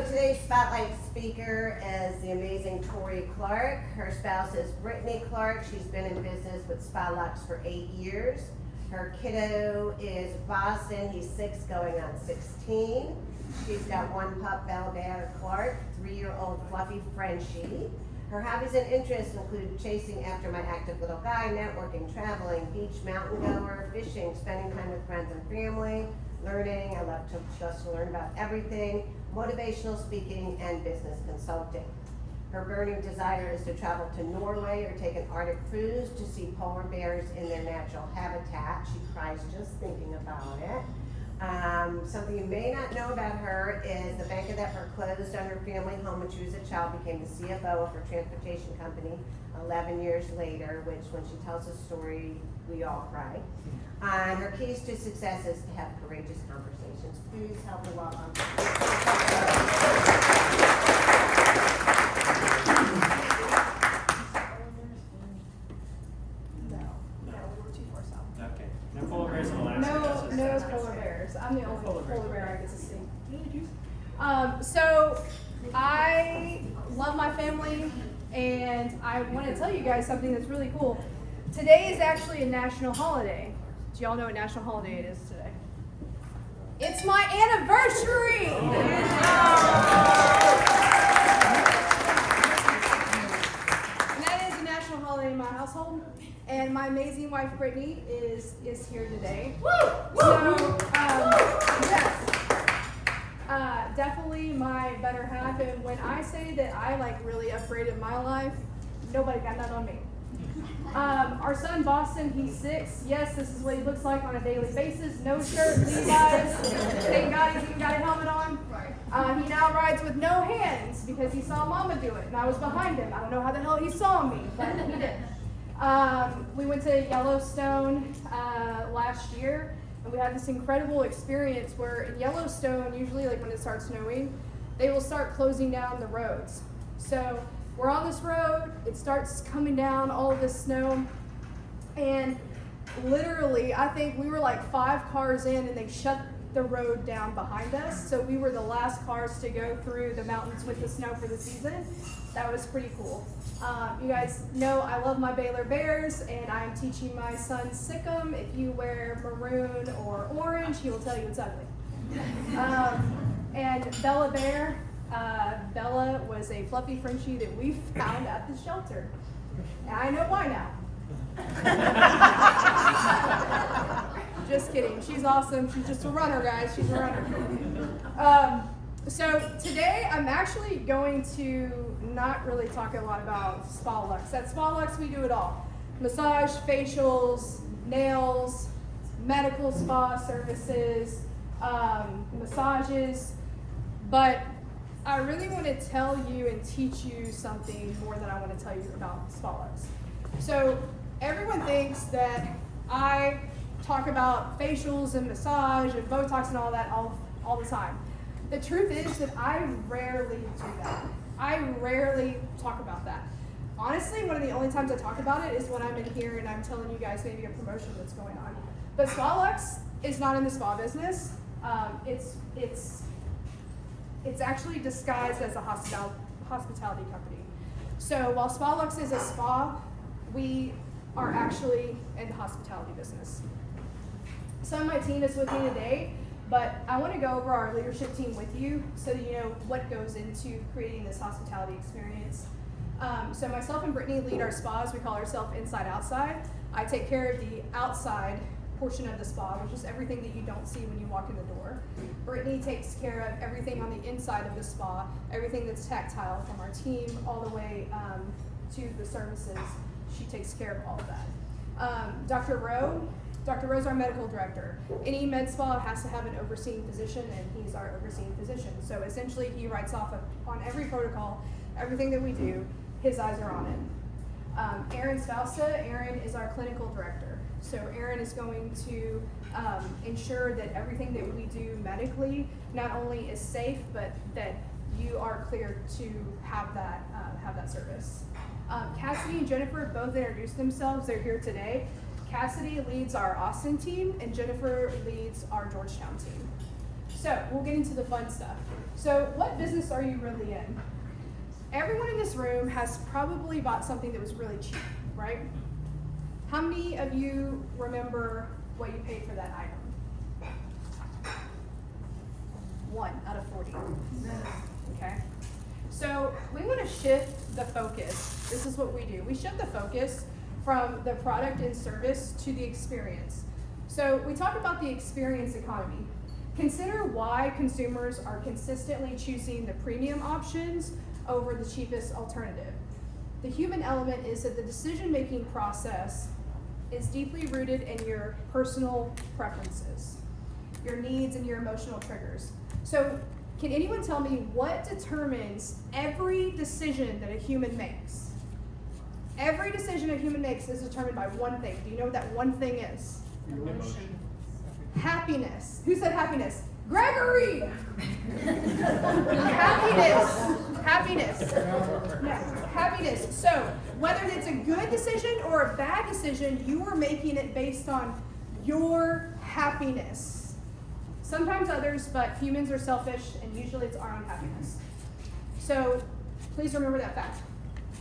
today's spotlight speaker is the amazing Tori Clark. Her spouse is Brittany Clark. She's been in business with Luxe for 8 years. Her kiddo is Boston. He's 6 going on 16. She's got one pup, Bella Clark, 3-year-old fluffy Frenchie. Her hobbies and interests include chasing after my active little guy, networking, traveling, beach, mountain goer, fishing, spending time with friends and family, learning. I love to just learn about everything, motivational speaking, and business consulting. Her burning desire is to travel to Norway or take an Arctic cruise to see polar bears in their natural habitat. She cries just thinking about it. Something you may not know about her is the bank that foreclosed on her family home when she was a child became the CFO of her transportation company 11 years later, which when she tells the story, we all cry. And her keys to success is to have courageous conversations. Please help me welcome. No polar bears. I'm the only polar bear I get to see. So I love my family, and I want to tell you guys something that's really cool. Today is actually a national holiday. Do y'all know what national holiday it is today? It's my anniversary! And that is a national holiday in my household. And my amazing wife, Brittany, is here today. So, yes, definitely my better half. And when I say that I really upgraded my life, nobody got that on me. Our son, Boston, he's 6. Yes, this is what he looks like on a daily basis. No shirt, Levi's. Thank God he's even got a helmet on. He now rides with no hands because he saw Mama do it, and I was behind him. I don't know how the hell he saw me, but he did. We went to Yellowstone last year, and we had this incredible experience where in Yellowstone, usually when it starts snowing, they will start closing down the roads. So we're on this road, it starts coming down, all of this snow, and literally, I think we were 5 cars in, and they shut the road down behind us, so we were the last cars to go through the mountains with the snow for the season. That was pretty cool. You guys know I love my Baylor Bears, and I'm teaching my son Sikkim. If you wear maroon or orange, he will tell you it's ugly. And Bella Bear, Bella was a fluffy Frenchie that we found at the shelter. And I know why now. Just kidding. She's awesome. She's just a runner, guys. She's a runner. So today I'm actually going to not really talk a lot about Spa Luxe. At Spa Luxe we do it all. Massage, facials, nails, medical spa services, massages. But I really want to tell you and teach you something more than I want to tell you about Spa Luxe. So everyone thinks that I talk about facials and massage and Botox and all that all the time. The truth is that I rarely do that. I rarely talk about that. Honestly, one of the only times I talk about it is when I'm in here and I'm telling you guys maybe a promotion that's going on. But Spa Luxe is not in the spa business. It's actually disguised as a hospitality company. So while Spa Luxe is a spa, we are actually in the hospitality business. Some of my team is with me today, but I want to go over our leadership team with you so that you know what goes into creating this hospitality experience. So myself and Brittany lead our spas. We call ourselves Inside Outside. I take care of the outside portion of the spa, which is everything that you don't see when you walk in the door. Brittany takes care of everything on the inside of the spa, everything that's tactile from our team all the way to the services. She takes care of all of that. Dr. Rowe's our medical director. Any med spa has to have an overseeing physician, and he's our overseeing physician. So essentially, he writes off on every protocol, everything that we do, his eyes are on it. Aaron Spousa, Aaron is our clinical director. So Aaron is going to ensure that everything that we do medically not only is safe, but that you are cleared to have that service. Cassidy and Jennifer both introduced themselves. They're here today. Cassidy leads our Austin team, and Jennifer leads our Georgetown team. So we'll get into the fun stuff. So what business are you really in? Everyone in this room has probably bought something that was really cheap, right? How many of you remember what you paid for that item? 1 out of 40. Okay. So we want to shift the focus. This is what we do. We shift the focus from the product and service to the experience. So we talk about the experience economy. Consider why consumers are consistently choosing the premium options over the cheapest alternative. The human element is that the decision-making process is deeply rooted in your personal preferences, your needs, and your emotional triggers. So can anyone tell me what determines every decision that a human makes? Every decision a human makes is determined by one thing. Do you know what that one thing is? Emotion. Happiness. Who said happiness? Gregory! Happiness. Yeah, happiness. So, whether it's a good decision or a bad decision, you are making it based on your happiness. Sometimes others, but humans are selfish, and usually it's our own happiness. So, please remember that fact.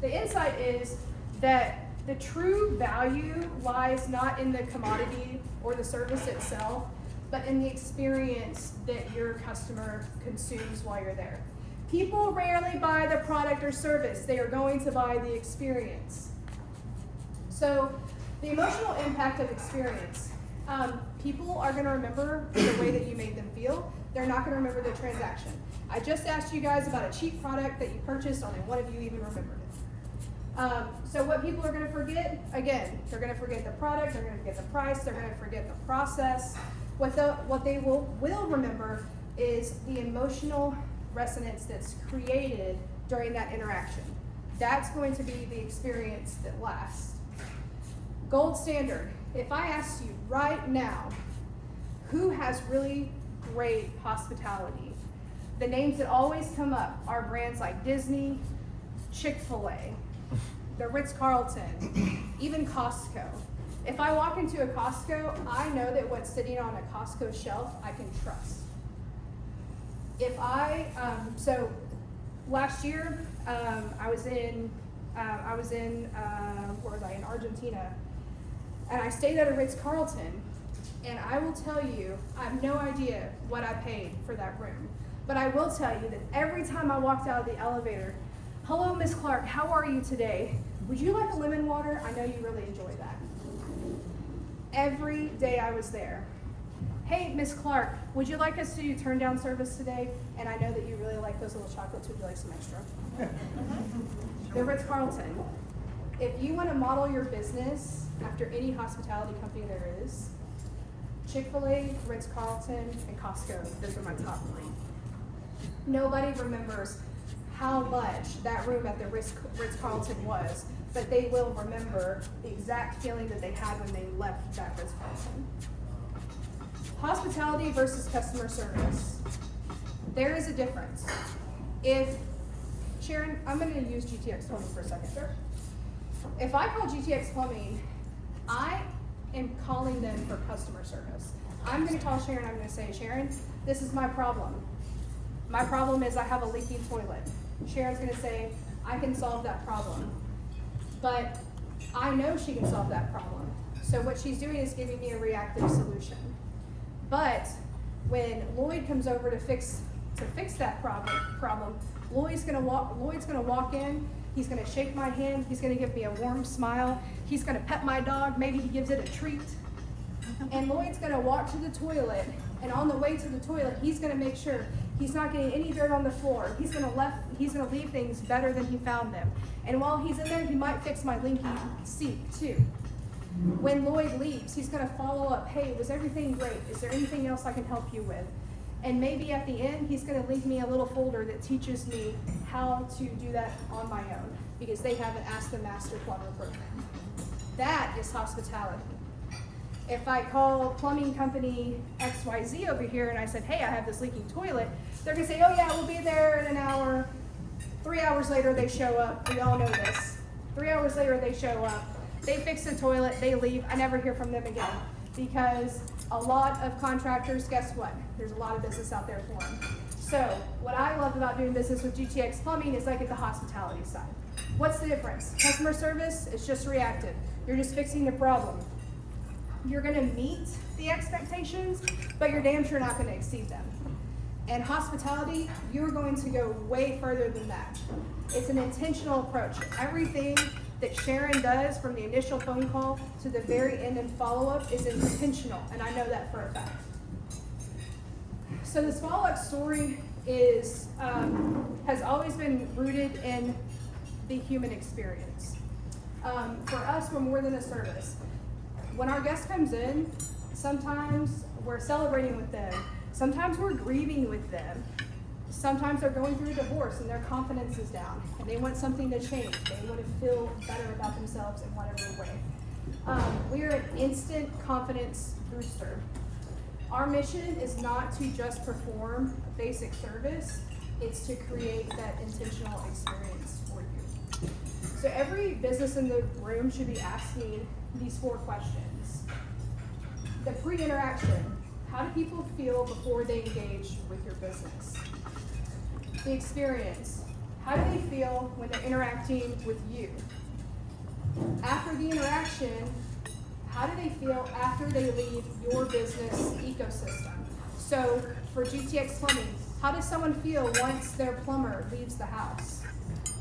The insight is that the true value lies not in the commodity or the service itself, but in the experience that your customer consumes while you're there. People rarely buy the product or service. They are going to buy the experience. So the emotional impact of experience. People are going to remember the way that you made them feel. They're not going to remember the transaction. I just asked you guys about a cheap product that you purchased. Only one of you even remembered it. So what people are going to forget, again, they're going to forget the product, they're going to forget the price, they're going to forget the process. What they will remember is the emotional resonance that's created during that interaction. That's going to be the experience that lasts. Gold standard. If I asked you right now, who has really great hospitality? The names that always come up are brands like Disney, Chick-fil-A, the Ritz-Carlton, even Costco. If I walk into a Costco, I know that what's sitting on a Costco shelf, I can trust. So last year, I was in Argentina, and I stayed at a Ritz-Carlton, and I will tell you, I have no idea what I paid for that room, but I will tell you that every time I walked out of the elevator, hello, Miss Clark, how are you today? Would you like a lemon water? I know you really enjoy that. Every day I was there. Hey, Miss Clark, would you like us to do turn down service today? And I know that you really like those little chocolates. Would you like some extra? The Ritz-Carlton. If you want to model your business after any hospitality company there is, Chick-fil-A, Ritz-Carlton, and Costco, those are my top 3. Nobody remembers how much that room at the Ritz-Carlton was, but they will remember the exact feeling that they had when they left that Ritz-Carlton. Hospitality versus customer service. There is a difference. Sharon, I'm going to use GTX Plumbing for a second. Sure. If I call GTX Plumbing, I am calling them for customer service. I'm going to call Sharon, I'm going to say, Sharon, this is my problem. My problem is I have a leaking toilet. Sharon's going to say, I can solve that problem. But I know she can solve that problem. So what she's doing is giving me a reactive solution. But when Lloyd comes over to fix that problem, Lloyd's gonna walk in, he's gonna shake my hand, he's gonna give me a warm smile, he's gonna pet my dog, maybe he gives it a treat. And Lloyd's gonna walk to the toilet, and on the way to the toilet, he's gonna make sure he's not getting any dirt on the floor. He's gonna leave things better than he found them. And while he's in there, he might fix my leaky seat too. When Lloyd leaves, he's gonna follow up, hey, was everything great? Is there anything else I can help you with? And maybe at the end, he's gonna leave me a little folder that teaches me how to do that on my own, because they have an Ask the Master Plumber program. That is hospitality. If I call plumbing company XYZ over here and I said, hey, I have this leaking toilet, they're gonna say, oh yeah, we'll be there in an hour. 3 hours later, they show up. We all know this. 3 hours later, they show up. They fix the toilet, they leave. I never hear from them again, because a lot of contractors, guess what? There's a lot of business out there for them. So what I love about doing business with GTX Plumbing is I get the hospitality side. What's the difference? Customer service is just reactive. You're just fixing the problem. You're gonna meet the expectations, but you're damn sure not gonna exceed them. And hospitality, you're going to go way further than that. It's an intentional approach. Everything that Sharon does from the initial phone call to the very end and follow-up is intentional, and I know that for a fact. So the Spa Luxe story is has always been rooted in the human experience. For us, we're more than a service. When our guest comes in, sometimes we're celebrating with them, sometimes we're grieving with them, sometimes they're going through a divorce and their confidence is down and they want something to change. They want to feel better about themselves in whatever way. We are an instant confidence booster. Our mission is not to just perform a basic service, it's to create that intentional experience for you. So every business in the room should be asking these 4 questions. The pre-interaction, how do people feel before they engage with your business? The experience, how do they feel when they're interacting with you? After the interaction, how do they feel after they leave your business ecosystem? So for GTX Plumbing, how does someone feel once their plumber leaves the house?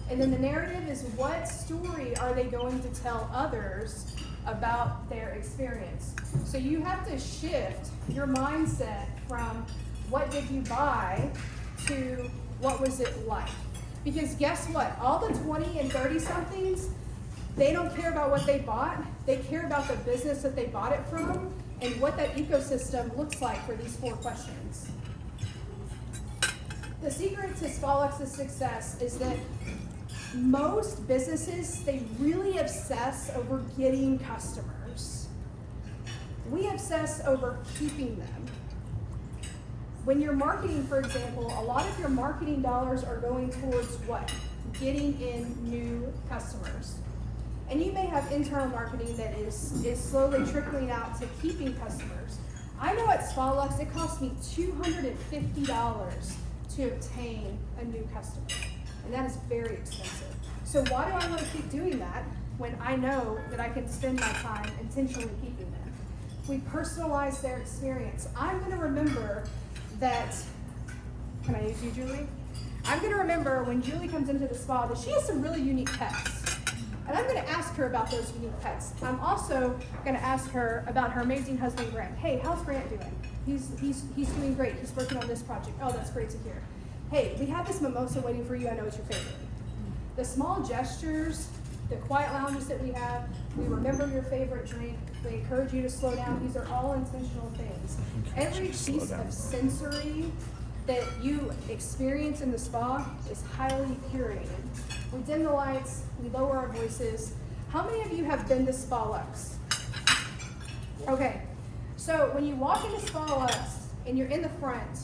And then the narrative is, what story are they going to tell others about their experience? So you have to shift your mindset from what did you buy to what was it like? Because guess what? All the 20 and 30 somethings, they don't care about what they bought. They care about the business that they bought it from and what that ecosystem looks like for these 4 questions. The secret to Spa Luxe's success is that most businesses, they really obsess over getting customers. We obsess over keeping them. When you're marketing, for example, a lot of your marketing dollars are going towards what? Getting in new customers. And you may have internal marketing that is slowly trickling out to keeping customers. I know at Spa Luxe, it cost me $250 to obtain a new customer. And that is very expensive. So why do I want to keep doing that when I know that I can spend my time intentionally keeping them? We personalize their experience. I'm going to remember that, can I use you, Julie? I'm going to remember when Julie comes into the spa that she has some really unique pets. And I'm going to ask her about those unique pets. I'm also going to ask her about her amazing husband, Grant. Hey, how's Grant doing? He's doing great. He's working on this project. Oh, that's great to hear. Hey, we have this mimosa waiting for you. I know it's your favorite. The small gestures, the quiet lounges that we have, we remember your favorite drink. We encourage you to slow down. These are all intentional things. Every piece of sensory that you experience in the spa is highly curated. We dim the lights, we lower our voices. How many of you have been to Spa Luxe? Okay, so when you walk into Spa Luxe and you're in the front,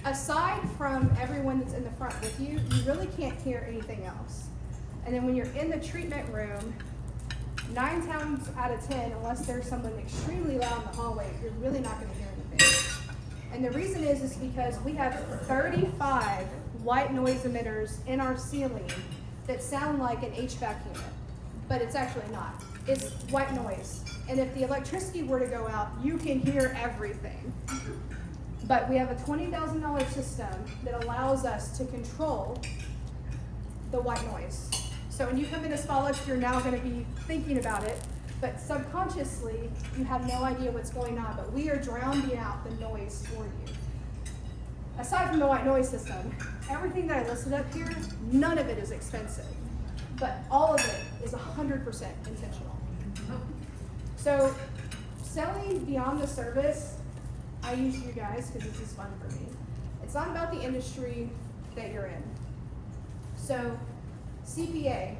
aside from everyone that's in the front with you, you really can't hear anything else. And then when you're in the treatment room, 9 times out of 10, unless there's someone extremely loud in the hallway, you're really not going to hear anything. And the reason is because we have 35 white noise emitters in our ceiling that sound like an HVAC unit, but it's actually not. It's white noise. And if the electricity were to go out, you can hear everything. But we have a $20,000 system that allows us to control the white noise. So when you come into Spa Luxe, you're now going to be thinking about it, but subconsciously, you have no idea what's going on, but we are drowning out the noise for you. Aside from the white noise system, everything that I listed up here, none of it is expensive, but all of it is 100% intentional. So selling beyond the service, I use you guys because this is fun for me. It's not about the industry that you're in. So CPA,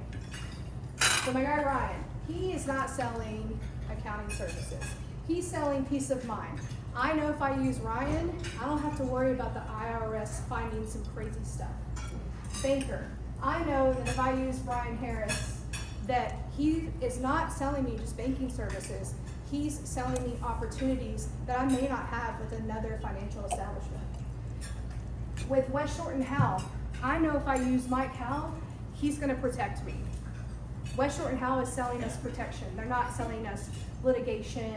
so my guy Ryan, he is not selling accounting services. He's selling peace of mind. I know if I use Ryan, I don't have to worry about the IRS finding some crazy stuff. Banker, I know that if I use Brian Harris, that he is not selling me just banking services, he's selling me opportunities that I may not have with another financial establishment. with West Short and Howe, I know if I use Mike Howe, he's going to protect me. West Short and Howe is selling us protection. They're not selling us litigation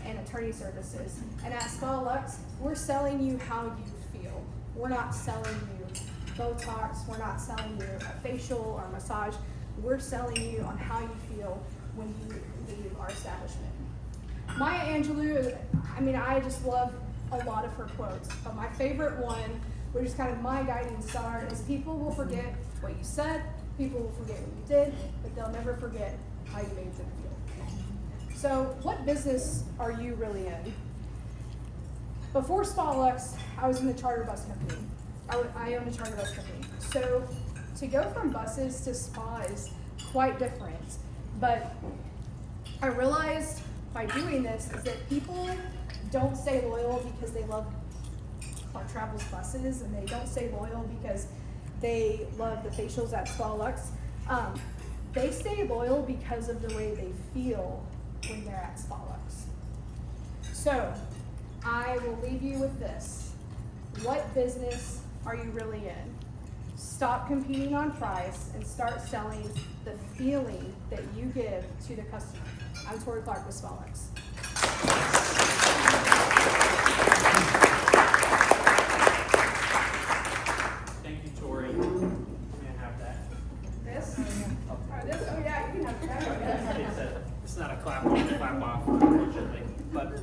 and attorney services. And at Spa Luxe, we're selling you how you feel. We're not selling you Botox. We're not selling you a facial or massage. We're selling you on how you feel when you leave our establishment. Maya Angelou, I just love a lot of her quotes, but my favorite one, which is kind of my guiding star, is people will forget what you said, people will forget what you did, but they'll never forget how you made them feel. So what business are you really in? Before Spa Luxe, I was in the charter bus company. I owned a charter bus company. So to go from buses to spa is quite different, but I realized by doing this is that people don't stay loyal because they love Clark Travel's buses, and they don't stay loyal because they love the facials at Spa Luxe. They stay loyal because of the way they feel when they're at Spa Luxe. So I will leave you with this. What business are you really in? Stop competing on price and start selling the feeling that you give to the customer. I'm Tori Clark with Spa Luxe. Thank you, Tori. May I have that? This? Or this? Oh yeah, you can have that. It's not a clap on, clap off, unfortunately. But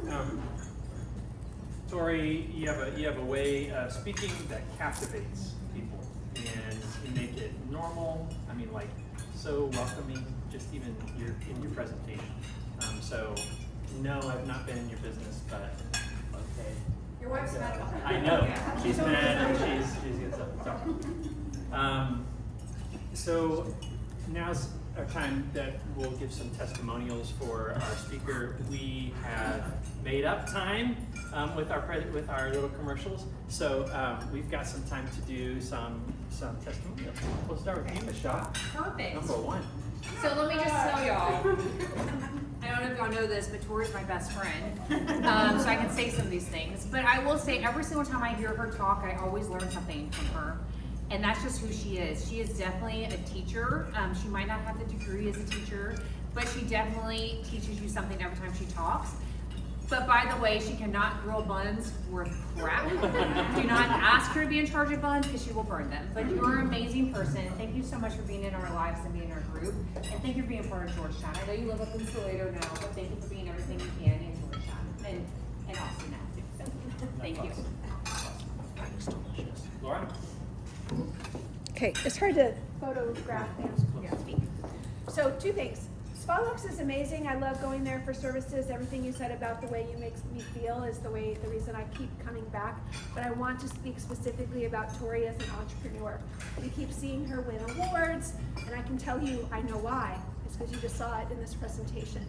Tori, you have a way of speaking that captivates people, and you make it normal. Like so welcoming, just even in your presentation. So no, I've not been in your business, but okay. Your wife's mad about that. I know. She's mad and she's gets up and talk. So now's our time that we'll give some testimonials for our speaker. We have made up time with our little commercials. So we've got some time to do some testimonials. We'll start with you, Michelle. Perfect. Number one. So let me just tell y'all, I don't know if y'all know this, but Tori's my best friend, so I can say some of these things. But I will say, every single time I hear her talk, I always learn something from her. And that's just who she is. She is definitely a teacher. She might not have the degree as a teacher, but she definitely teaches you something every time she talks. But by the way, she cannot grill buns worth crap. Do not ask her to be in charge of buns because she will burn them. But you're an amazing person. Thank you so much for being in our lives and being in our group. And thank you for being part of Georgetown. I know you live up in Toledo now, but thank you for being everything you can in Georgetown and Austin now too. So thank you. Laura? Okay, it's hard to photograph there. So 2 things. Spa Luxe is amazing. I love going there for services. Everything you said about the way you make me feel is the reason I keep coming back. But I want to speak specifically about Tori as an entrepreneur. You keep seeing her win awards, and I can tell you I know why. It's because you just saw it in this presentation.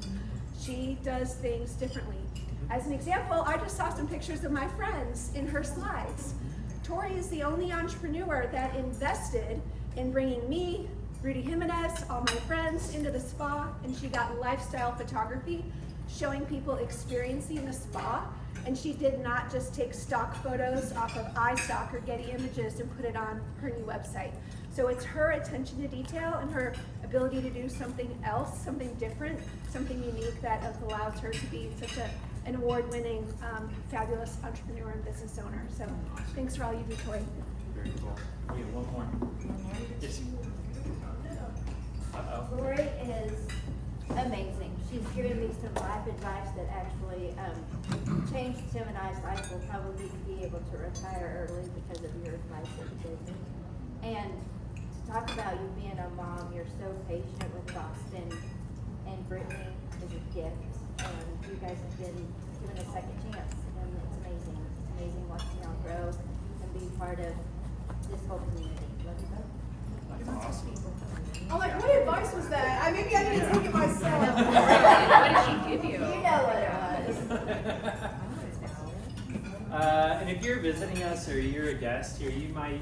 She does things differently. As an example, I just saw some pictures of my friends in her slides. Tori is the only entrepreneur that invested in bringing me, Rudy Jimenez, all my friends into the spa, and she got lifestyle photography, showing people experiencing the spa, and she did not just take stock photos off of iStock or Getty Images and put it on her new website. So it's her attention to detail and her ability to do something else, something different, something unique that allows her to be such an award-winning, fabulous entrepreneur and business owner. So thanks for all you do, Tori. Very cool. We have one more. Yes. Tori is amazing. She's given me some life advice that actually changed Tim and I's life. We'll probably be able to retire early because of your advice that you gave me. And to talk about you being a mom, you're so patient with Boston, and Brittany is a gift. And you guys have been given a second chance, and it's amazing. It's amazing watching y'all grow and be part of this whole community. Love you both. That's awesome. I'm like, what advice was that? Maybe I need to take it myself. What did she give you? You know what it was. And if you're visiting us or you're a guest here, you might